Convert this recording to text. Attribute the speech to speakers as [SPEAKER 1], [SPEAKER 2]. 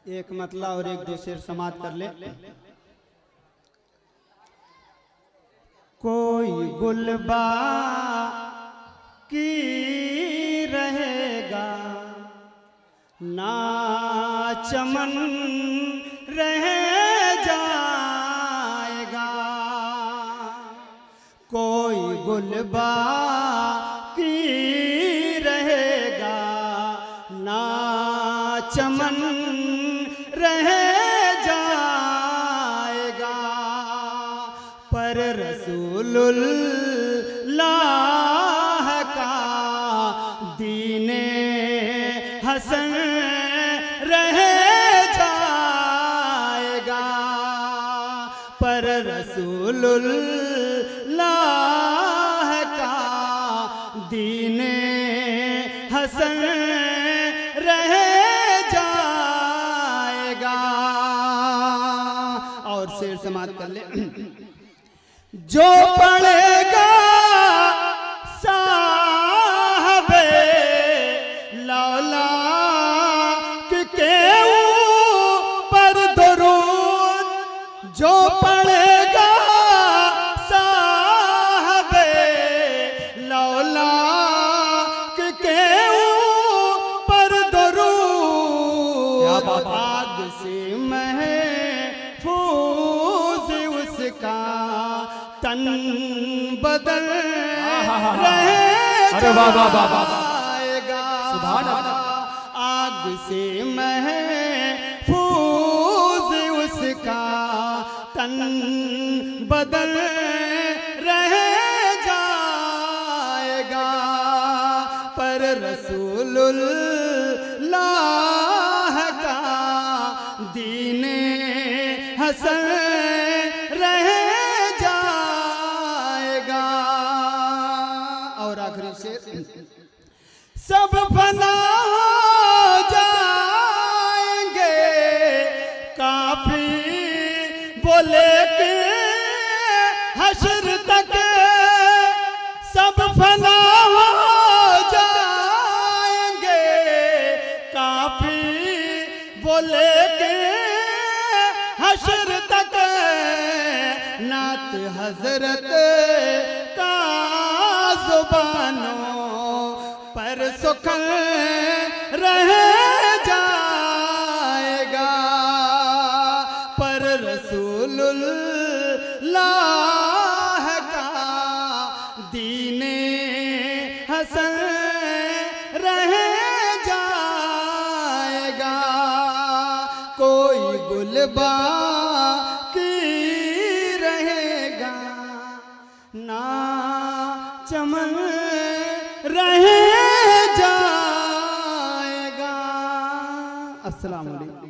[SPEAKER 1] एक मतला और एक दो शेर समाप्त कर ले। कोई गुलबा की रहेगा ना चमन रह जाएगा, कोई गुलबा की रहेगा ना चमन रह जाएगा, पर रसूलुल्लाह का दीने हसन रह जाएगा, पर रसूलुल्लाह का दीने हसन रह जाएगा। और शेर समाप्त कर ले। जो पढ़ेगा साहबे लौलाक के ऊपर दुरूद, जो पढ़ेगा साहबे लौलाक के ऊपर दुरूद, आग से महफूज उसका तन बदल रहेगा, आग से महफूज उसका तन बदल रह जाएगा, पर रसूलुल्लाह का दीने हसन रह जाएगा। और आखिरी शेर। सब फना हो जाएंगे काफी बोले कि हश्र तक, सब फना हो जाएंगे काफी बोले कि हश्र तक, नात हजरत का जुबानों पर सुखन रह जाएगा, पर रसूलुल्लाह का दीने हसन रह जाएगा, कोई गुलबा की रहेगा ना चमन रह जाएगा। अस्सलाम वालेकुम।